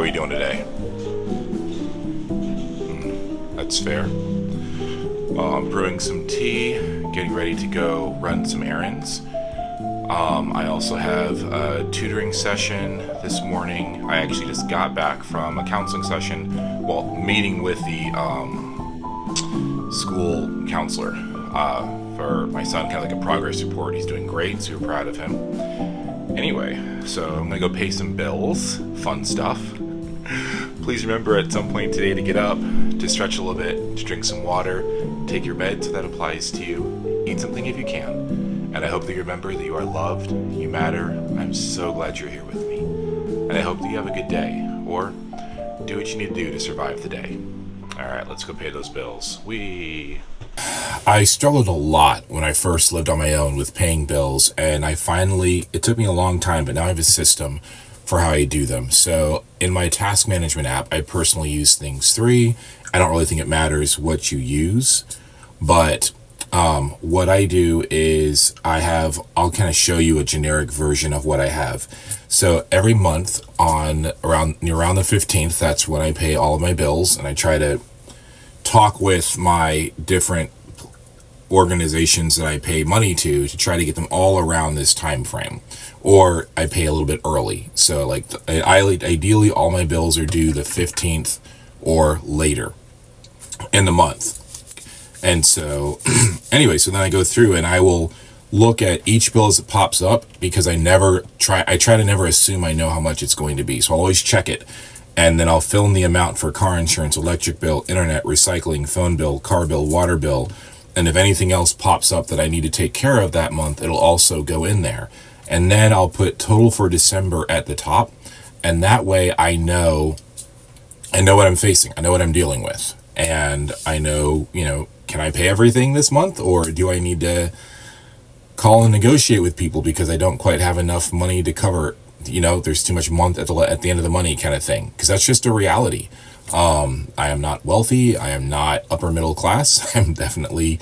How are you doing today? That's fair. I'm brewing some tea, getting ready to go run some errands. I also have a tutoring session this morning. I actually just got back from a counseling session, meeting with the school counselor for my son, kind of like a progress report. He's doing great, super proud of him. Anyway, so I'm gonna go pay some bills, fun stuff. Please remember at some point today to get up, to stretch a little bit, to drink some water, take your meds if that applies to you, eat something if you can. And I hope that you remember that you are loved, you matter. I'm so glad you're here with me. And I hope that you have a good day, or do what you need to do to survive the day. All right, let's go pay those bills. I struggled a lot when I first lived on my own with paying bills, and it took me a long time, but now I have a system for how I do them. So in my task management app, I personally use Things 3. I don't really think it matters what you use, but what I do is I'll kind of show you a generic version of what I have. So every month around the 15th, that's when I pay all of my bills, and I try to talk with my different organizations that I pay money to try to get them all around this time frame, or I pay a little bit early. So like ideally all my bills are due the 15th or later in the month. And so anyway, so then I go through and I will look at each bill as it pops up, because I try to never assume I know how much it's going to be. So I'll always check it, and then I'll fill in the amount for car insurance, electric bill, internet, recycling, phone bill, car bill, water bill. And if anything else pops up that I need to take care of that month, it'll also go in there. And then I'll put total for December at the top. And that way I know what I'm facing. I know what I'm dealing with. And I know, can I pay everything this month, or do I need to call and negotiate with people because I don't quite have enough money to cover, there's too much month at the end of the money kind of thing. Because that's just a reality. I am not wealthy. I am not upper middle class. I'm definitely,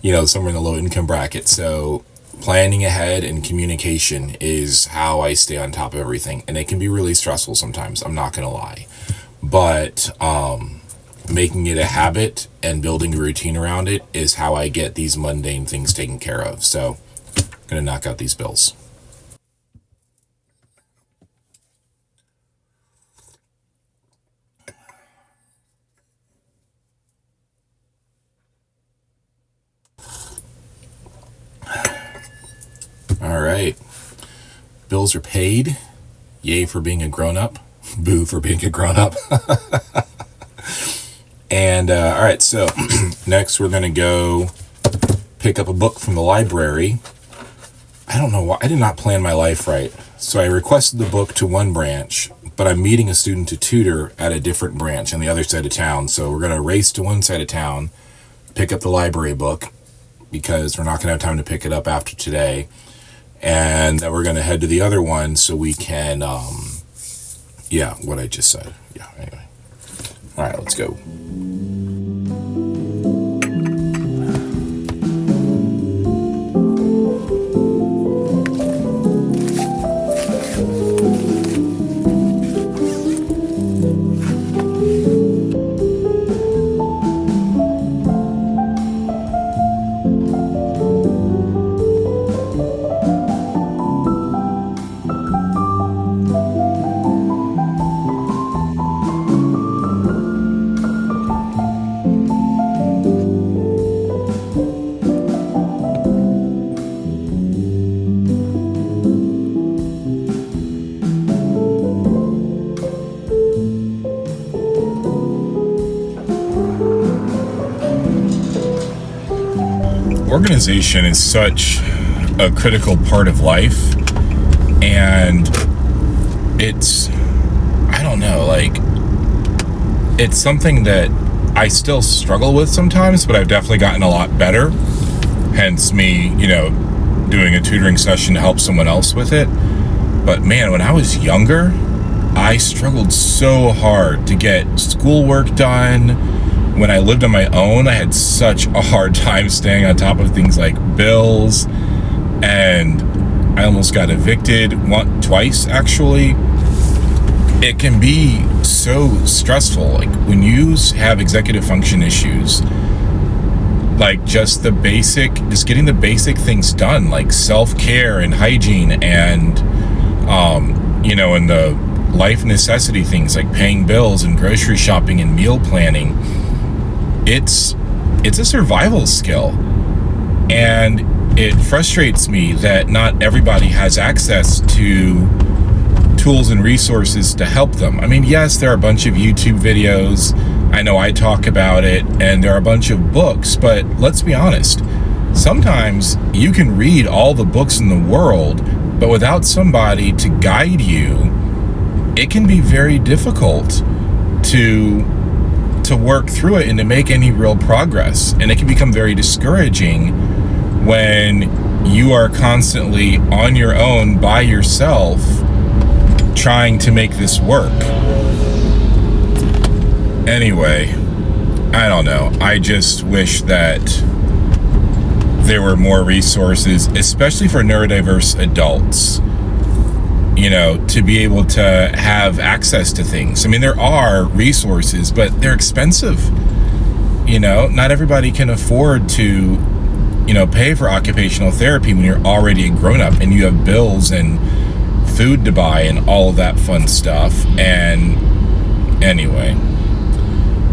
somewhere in the low income bracket. So planning ahead and communication is how I stay on top of everything. And it can be really stressful sometimes, I'm not going to lie. But making it a habit and building a routine around it is how I get these mundane things taken care of. So I'm going to knock out these bills. All right. Bills are paid. Yay for being a grown-up. Boo for being a grown-up. And all right, so next we're going to go pick up a book from the library. I don't know why. I did not plan my life right. So I requested the book to one branch, but I'm meeting a student to tutor at a different branch on the other side of town. So we're going to race to one side of town, pick up the library book, because we're not going to have time to pick it up after today. And then we're going to head to the other one so we can, what I just said. Yeah, anyway. All right, let's go. Organization is such a critical part of life, and it's something that I still struggle with sometimes, but I've definitely gotten a lot better, hence me, doing a tutoring session to help someone else with it. But man, when I was younger, I struggled so hard to get schoolwork done. When I lived on my own, I had such a hard time staying on top of things like bills, and I almost got evicted twice actually. it can be so stressful. Like when you have executive function issues, like just getting the basic things done, like self-care and hygiene and, and the life necessity things like paying bills and grocery shopping and meal planning. It's a survival skill. And it frustrates me that not everybody has access to tools and resources to help them. I mean, yes, there are a bunch of YouTube videos. I know I talk about it, and there are a bunch of books, but let's be honest. Sometimes you can read all the books in the world, but without somebody to guide you, it can be very difficult to work through it and to make any real progress. And it can become very discouraging when you are constantly on your own by yourself trying to make this work. Anyway, I don't know. I just wish that there were more resources, especially for neurodiverse adults, to be able to have access to things. I mean, there are resources, but they're expensive. Not everybody can afford to, pay for occupational therapy when you're already a grown-up and you have bills and food to buy and all of that fun stuff. And anyway,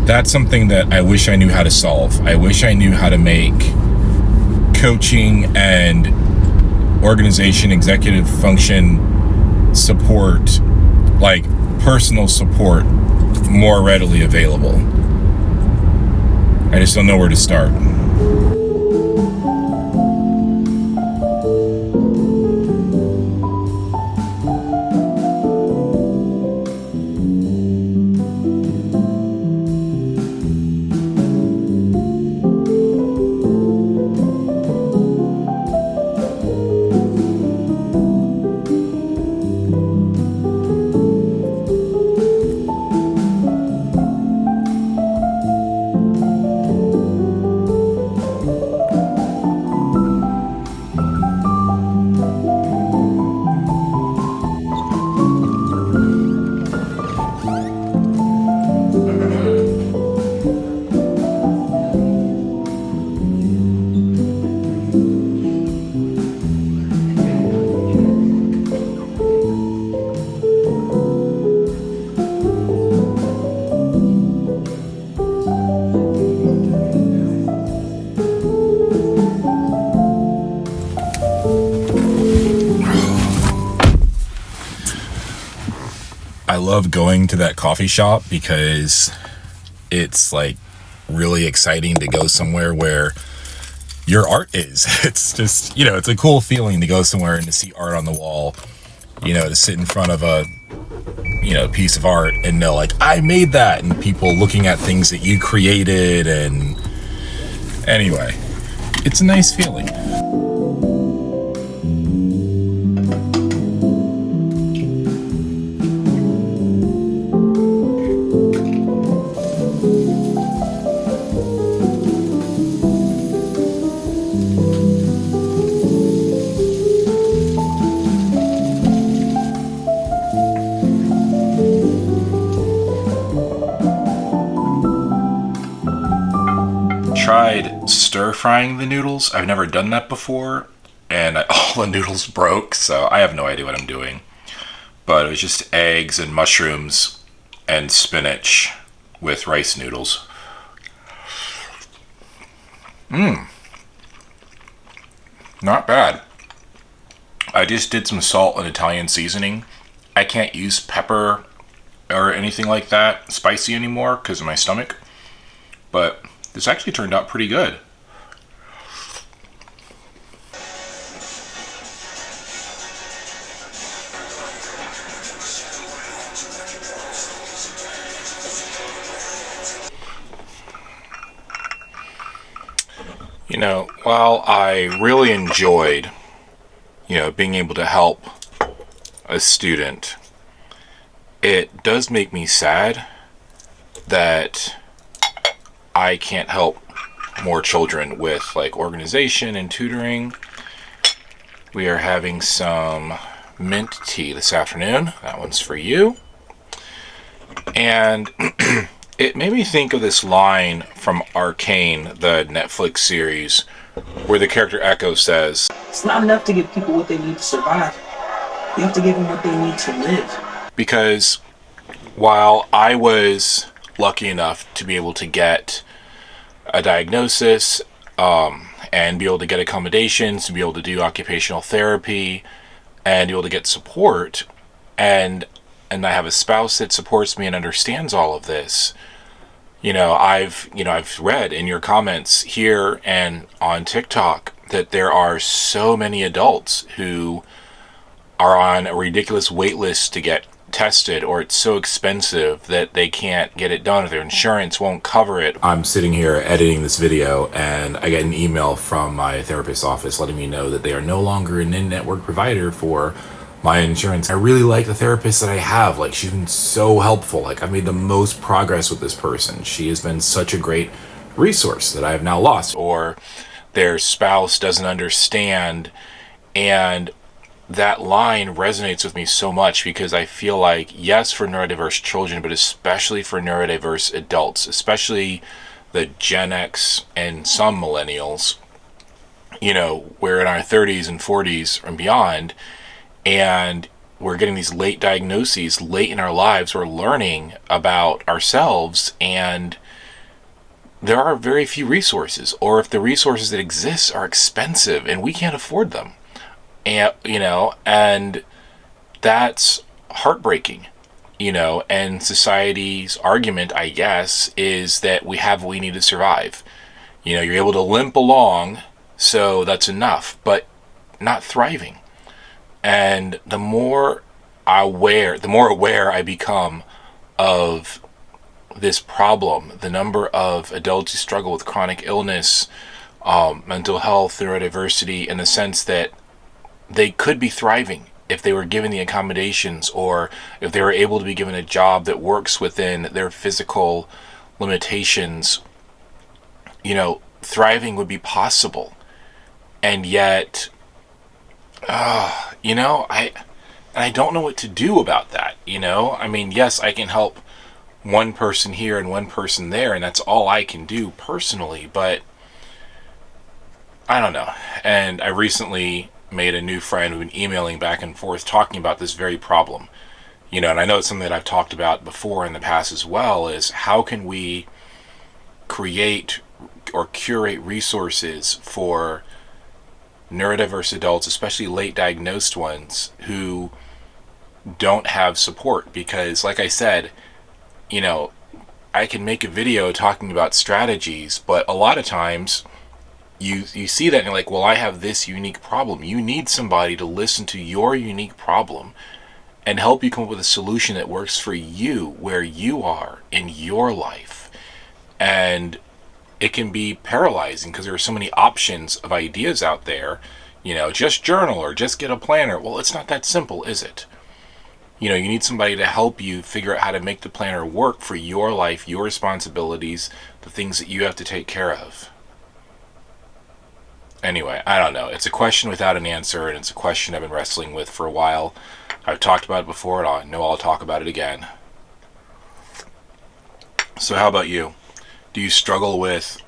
that's something that I wish I knew how to solve. I wish I knew how to make coaching and organization, executive function support, like personal support, more readily available. I just don't know where to start. I love going to that coffee shop because it's like really exciting to go somewhere where your art is. It's just, it's a cool feeling to go somewhere and to see art on the wall, to sit in front of a, piece of art and know like, I made that, and people looking at things that you created. And anyway, it's a nice feeling. Tried stir frying the noodles. I've never done that before, and all the noodles broke, so I have no idea what I'm doing. But it was just eggs and mushrooms and spinach with rice noodles. Not bad. I just did some salt and Italian seasoning. I can't use pepper or anything like that spicy anymore because of my stomach, but this actually turned out pretty good. While I really enjoyed, being able to help a student, it does make me sad that I can't help more children with like organization and tutoring. We are having some mint tea this afternoon. That one's for you. And it made me think of this line from Arcane, the Netflix series, where the character Echo says, "It's not enough to give people what they need to survive. You have to give them what they need to live." Because while I was lucky enough to be able to get a diagnosis, and be able to get accommodations, to be able to do occupational therapy, and be able to get support, and I have a spouse that supports me and understands all of this. I've read in your comments here and on TikTok that there are so many adults who are on a ridiculous wait list to get tested, or it's so expensive that they can't get it done, or their insurance won't cover it. I'm sitting here editing this video and I get an email from my therapist's office letting me know that they are no longer an in-network provider for my insurance. I really like the therapist that I have. Like, she's been so helpful. Like, I've made the most progress with this person. She has been such a great resource that I have now lost. Or their spouse doesn't understand, and that line resonates with me so much, because I feel like, yes, for neurodiverse children, but especially for neurodiverse adults, especially the Gen X and some millennials, we're in our 30s and 40s and beyond, and we're getting these late diagnoses late in our lives. We're learning about ourselves, and there are very few resources, or if the resources that exist are expensive and we can't afford them. And that's heartbreaking, and society's argument, I guess, is that we have what we need to survive. You're able to limp along, so that's enough, but not thriving. And the more aware I become of this problem, the number of adults who struggle with chronic illness, mental health, neurodiversity, in the sense that they could be thriving if they were given the accommodations, or if they were able to be given a job that works within their physical limitations, thriving would be possible. And yet, I don't know what to do about that, yes, I can help one person here and one person there, and that's all I can do personally, but I don't know. And I recently made a new friend who've been emailing back and forth talking about this very problem. And I know it's something that I've talked about before in the past as well, is how can we create or curate resources for neurodiverse adults, especially late diagnosed ones, who don't have support. Because like I said, I can make a video talking about strategies, but a lot of times you see that and you're like, well, I have this unique problem. You need somebody to listen to your unique problem and help you come up with a solution that works for you, where you are in your life. And it can be paralyzing because there are so many options of ideas out there. Just journal or just get a planner. Well, it's not that simple, is it? You need somebody to help you figure out how to make the planner work for your life, your responsibilities, the things that you have to take care of. Anyway, I don't know. It's a question without an answer, and it's a question I've been wrestling with for a while. I've talked about it before, and I know I'll talk about it again. So how about you? Do you struggle with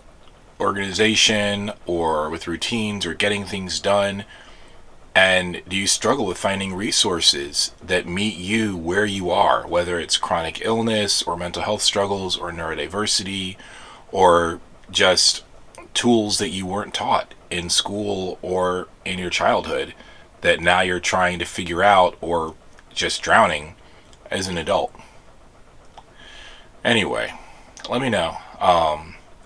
organization, or with routines, or getting things done? And do you struggle with finding resources that meet you where you are, whether it's chronic illness, or mental health struggles, or neurodiversity, or just tools that you weren't taught in school or in your childhood that now you're trying to figure out, or just drowning as an adult? Anyway, let me know.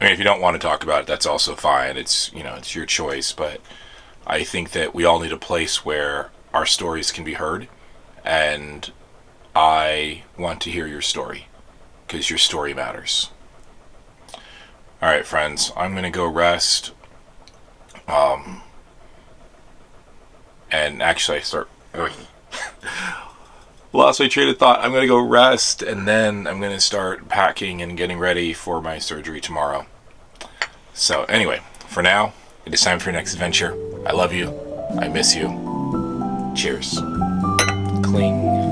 If you don't want to talk about it, that's also fine. It's your choice, but I think that we all need a place where our stories can be heard, and I want to hear your story, because your story matters. Alright, friends, I'm going to go rest. And actually, lost my train of thought. I'm going to go rest, and then I'm going to start packing and getting ready for my surgery tomorrow. So anyway, for now, it is time for your next adventure. I love you. I miss you. Cheers. Cling.